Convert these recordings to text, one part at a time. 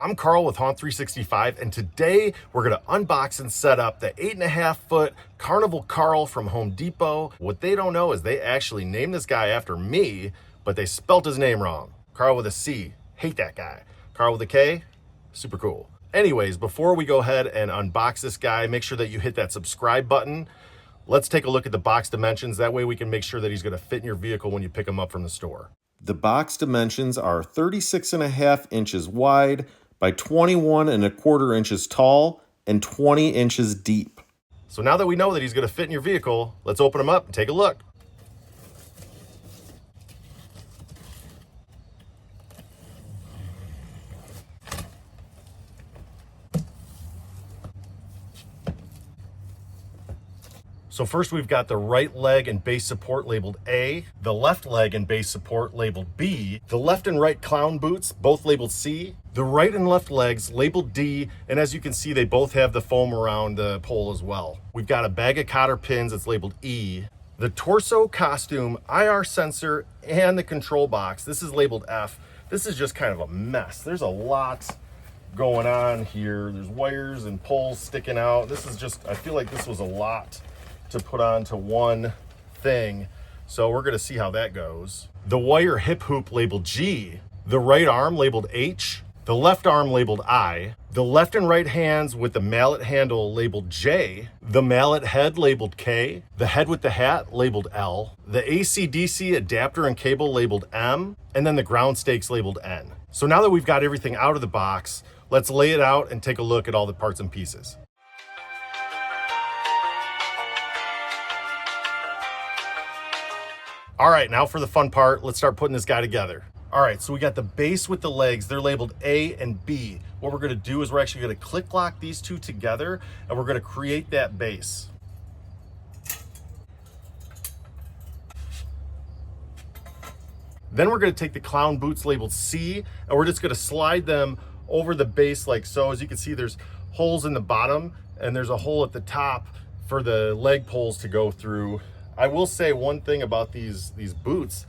I'm Carl with Haunt 365, and today we're gonna unbox and set up the 8.5-foot Carnival Carl from Home Depot. What they don't know is they actually named this guy after me, but they spelt his name wrong. Carl with a C, hate that guy. Carl with a K, super cool. Anyways, before we go ahead and unbox this guy, make sure that you hit that subscribe button. Let's take a look at the box dimensions. That way we can make sure that he's gonna fit in your vehicle when you pick him up from the store. The box dimensions are 36.5 inches wide by 21.25 inches tall and 20 inches deep. So now that we know that he's gonna fit in your vehicle, let's open him up and take a look. So first we've got the right leg and base support labeled A, the left leg and base support labeled B, the left and right clown boots both labeled C, the right and left legs labeled D, and as you can see they both have the foam around the pole as well. We've got a bag of cotter pins that's labeled E, the torso costume, IR sensor, and the control box. This is labeled F. This is just kind of a mess. There's a lot going on here. There's wires and poles sticking out. This is just, I feel like this was a lot to put onto one thing. So we're gonna see how that goes. The wire hip hoop labeled G, the right arm labeled H, the left arm labeled I, the left and right hands with the mallet handle labeled J, the mallet head labeled K, the head with the hat labeled L, the AC/DC adapter and cable labeled M, and then the ground stakes labeled N. So now that we've got everything out of the box, let's lay it out and take a look at all the parts and pieces. All right, now for the fun part, let's start putting this guy together. All right, so we got the base with the legs. They're labeled A and B. What we're gonna do is we're actually gonna click lock these two together and we're gonna create that base. Then we're gonna take the clown boots labeled C and we're just gonna slide them over the base like so. As you can see, there's holes in the bottom and there's a hole at the top for the leg poles to go through. I will say one thing about these boots,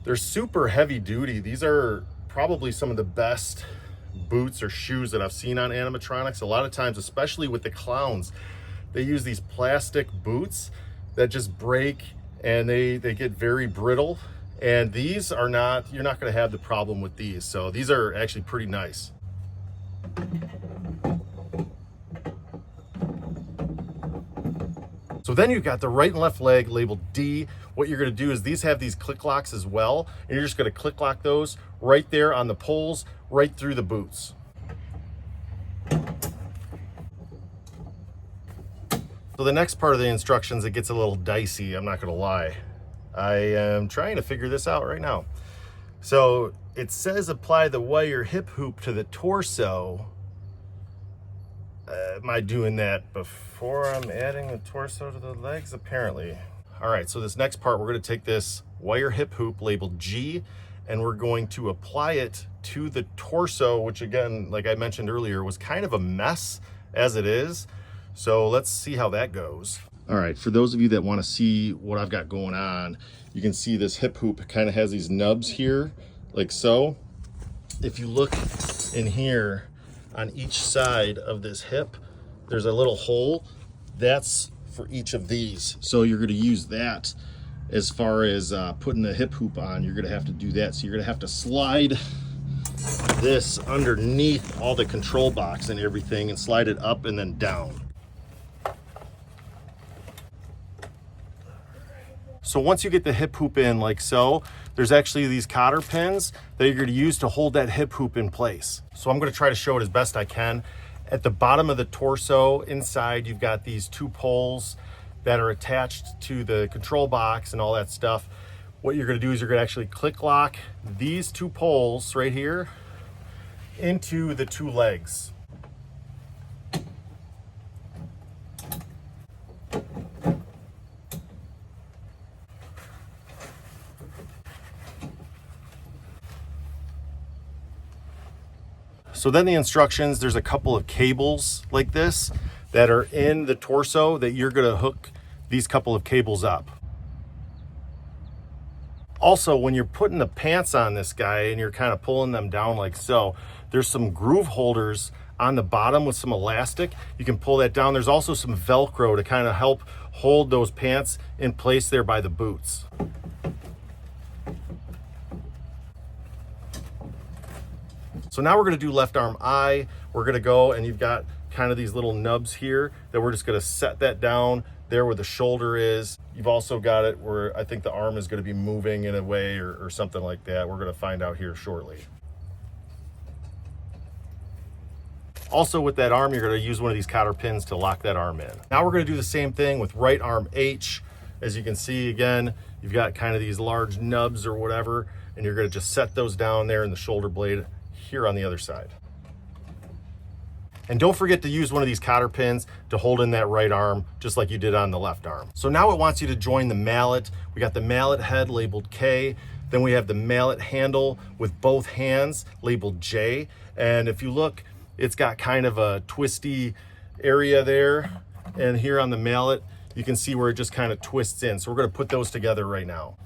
they're super heavy duty. These are probably some of the best boots or shoes that I've seen on animatronics. A lot of times, especially with the clowns, they use these plastic boots that just break and they get very brittle. And these are not, you're not gonna have the problem with these. So these are actually pretty nice. So then you've got the right and left leg labeled D. What you're gonna do is these have these click locks as well, and you're just gonna click lock those right there on the poles, right through the boots. So the next part of the instructions, it gets a little dicey, I'm not gonna lie. I am trying to figure this out right now. So it says apply the wire hip hoop to the torso. Am I doing that before I'm adding the torso to the legs? Apparently. All right, so this next part, we're gonna take this wire hip hoop labeled G and we're going to apply it to the torso, which again, like I mentioned earlier, was kind of a mess as it is. So let's see how that goes. All right, for those of you that wanna see what I've got going on, you can see this hip hoop kind of has these nubs here, like so. If you look in here, on each side of this hip, there's a little hole. That's for each of these. So you're gonna use that as far as putting the hip hoop on. You're gonna have to do that. So you're gonna have to slide this underneath all the control box and everything and slide it up and then down. So once you get the hip hoop in like so, there's actually these cotter pins that you're gonna use to hold that hip hoop in place. So I'm gonna try to show it as best I can. At the bottom of the torso, inside, you've got these two poles that are attached to the control box and all that stuff. What you're gonna do is you're gonna actually click lock these two poles right here into the two legs. So then the instructions, there's a couple of cables like this that are in the torso that you're gonna hook these couple of cables up. Also, when you're putting the pants on this guy and you're kind of pulling them down like so, there's some groove holders on the bottom with some elastic. You can pull that down. There's also some Velcro to kind of help hold those pants in place there by the boots. So now we're going to do left arm eye. We're going to go, and you've got kind of these little nubs here that we're just going to set that down there where the shoulder is. You've also got it where I think the arm is going to be moving in a way or something like that. We're going to find out here shortly. Also with that arm, you're going to use one of these cotter pins to lock that arm in. Now we're going to do the same thing with right arm H. As you can see, again, you've got kind of these large nubs or whatever, and you're going to just set those down there in the shoulder blade here on the other side. And don't forget to use one of these cotter pins to hold in that right arm, just like you did on the left arm. So now it wants you to join the mallet. We got the mallet head labeled K. Then we have the mallet handle with both hands labeled J. And if you look, it's got kind of a twisty area there. And here on the mallet, you can see where it just kind of twists in. So we're going to put those together right now.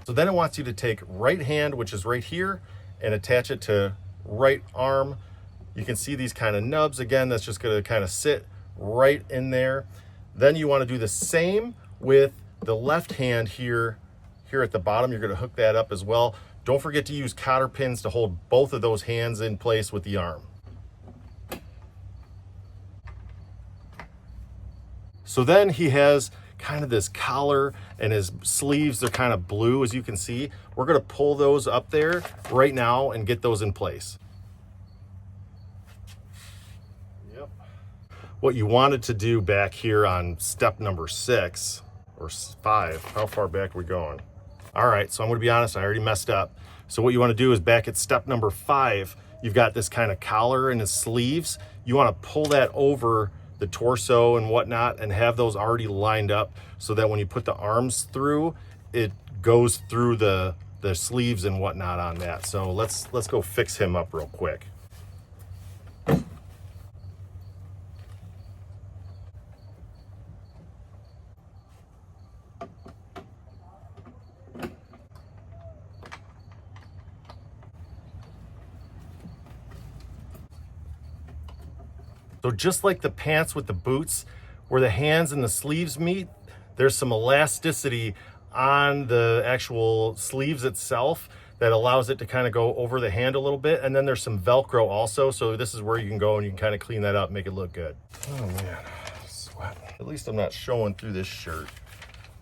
So then it wants you to take right hand, which is right here, and attach it to right arm. You can see these kind of nubs. Again, that's just going to kind of sit right in there. Then you want to do the same with the left hand here at the bottom. You're going to hook that up as well. Don't forget to use cotter pins to hold both of those hands in place with the arm. So then he has kind of this collar, and his sleeves, they're kind of blue, as you can see. We're going to pull those up there right now and get those in place. Yep. What you wanted to do back here on step number 6 or 5, how far back are we going? All right, so I'm going to be honest, I already messed up. So what you want to do is back at step number 5, you've got this kind of collar and his sleeves. You want to pull that over the torso and whatnot and have those already lined up so that when you put the arms through, it goes through the sleeves and whatnot on that. So let's go fix him up real quick. So just like the pants with the boots, where the hands and the sleeves meet, there's some elasticity on the actual sleeves itself that allows it to kind of go over the hand a little bit. And then there's some Velcro also. So this is where you can go and you can kind of clean that up, make it look good. Oh man, sweating. At least I'm not showing through this shirt.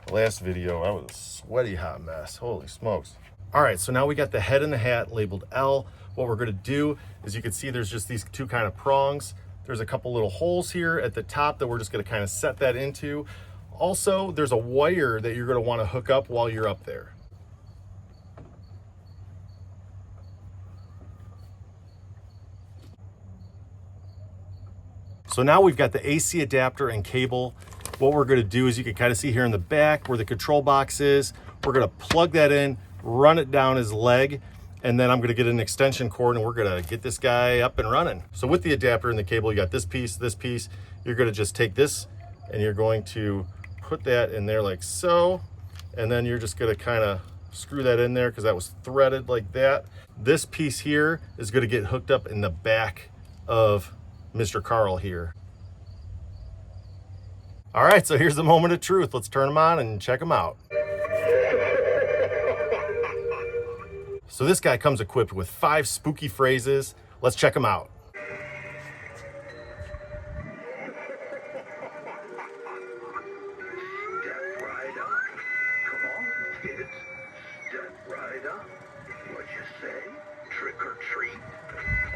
The last video, I was a sweaty hot mess. Holy smokes. All right, so now we got the head and the hat labeled L. What we're gonna do is, you can see there's just these two kind of prongs. There's a couple little holes here at the top that we're just going to kind of set that into. Also, there's a wire that you're going to want to hook up while you're up there. So now we've got the AC adapter and cable. What we're going to do is, you can kind of see here in the back where the control box is. We're going to plug that in, run it down his leg, and then I'm going to get an extension cord and we're going to get this guy up and running. So with the adapter and the cable, you got this piece. You're going to just take this and you're going to put that in there like so. And then you're just going to kind of screw that in there because that was threaded like that. This piece here is going to get hooked up in the back of Mr. Carl here. All right, so here's the moment of truth. Let's turn them on and check them out. So this guy comes equipped with 5 spooky phrases. Let's check them out. Step right up. Come on, kids. Step right up. What'd you say? Trick or treat?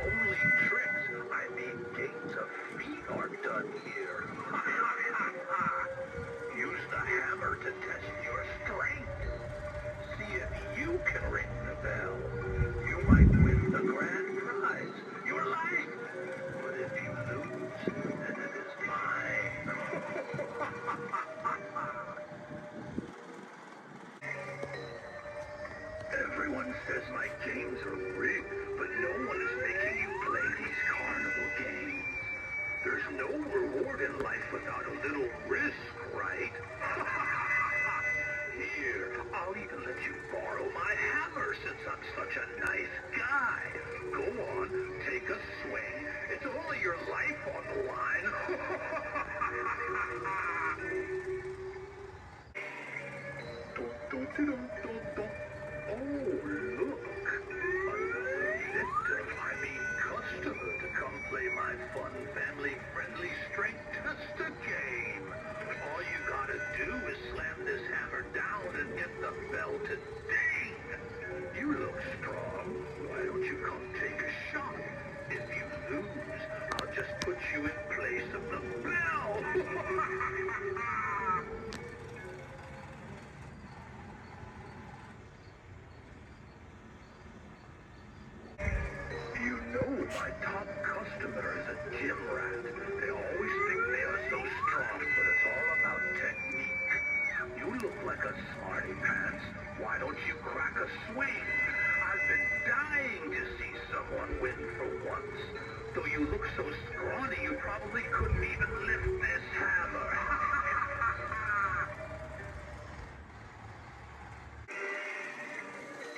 Only tricks, I mean games of feet, are done here. Use the hammer to test your strength. See if you can ring the bell. You might win the grand prize. You're lying. let you borrow my hammer since I'm such a nice guy. Go on, take a swing. It's only your life on the line. Oh, look. Another victim, customer to come play my fun, family-friendly strength tester game. All you gotta do is slam this hammer down and get the bell to ding. You look strong. Why don't you come take a shot? If you lose, I'll just put you in place of the bell. You know my top customer is a gym rat. They always think they are so strong, but it's all about technique. You look like a smarty pants. Why don't you crack a swing? I've been dying to see someone win for once. Though you look so scrawny, you probably couldn't even lift this hammer.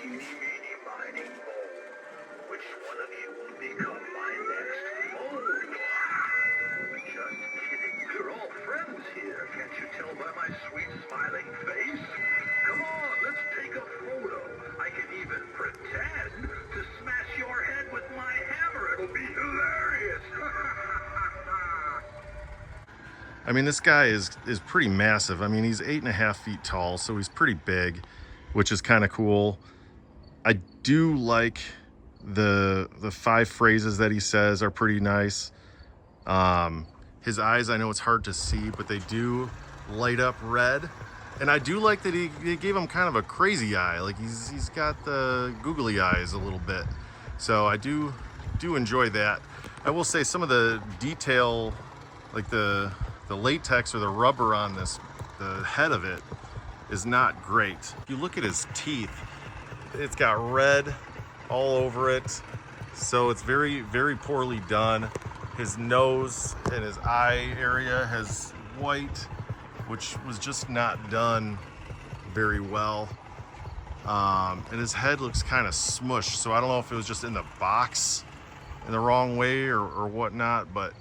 Eeny, meeny, miny, moe. Which one of you will become my next foe? Just kidding. We're all friends here. Can't you tell by my sweet smiling face? Come on, let's take a photo. I can even pretend to smash your head with my hammer. It'll be hilarious. I mean, this guy is pretty massive. I mean, he's 8.5 feet tall, so he's pretty big, which is kind of cool. I do like the 5 phrases that he says are pretty nice. His eyes, I know it's hard to see, but they do light up red. And I do like that he gave him kind of a crazy eye. Like he's got the googly eyes a little bit. So I do enjoy that. I will say some of the detail, like the latex or the rubber on this, the head of it is not great. If you look at his teeth, it's got red all over it. So it's very, very poorly done. His nose and his eye area has white, which was just not done very well. And his head looks kind of smushed. So I don't know if it was just in the box in the wrong way or whatnot, but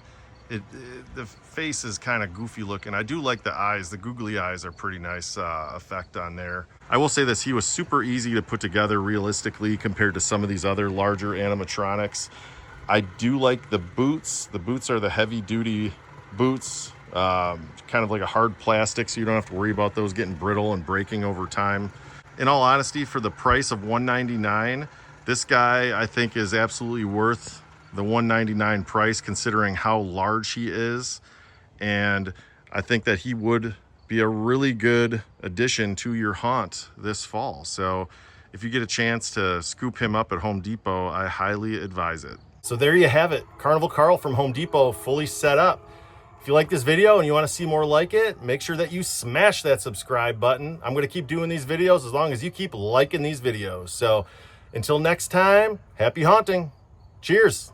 the face is kind of goofy looking. I do like the eyes. The googly eyes are pretty nice effect on there. I will say this, he was super easy to put together realistically compared to some of these other larger animatronics. I do like the boots. The boots are the heavy duty boots, kind of like a hard plastic, so you don't have to worry about those getting brittle and breaking over time. In all honesty, for the price of $199, this guy I think is absolutely worth the $199 price considering how large he is. And I think that he would be a really good addition to your haunt this fall. So if you get a chance to scoop him up at Home Depot, I highly advise it. So there you have it. Carnival Carl from Home Depot, fully set up. If you like this video and you want to see more like it, make sure that you smash that subscribe button. I'm going to keep doing these videos as long as you keep liking these videos. So until next time, happy haunting. Cheers.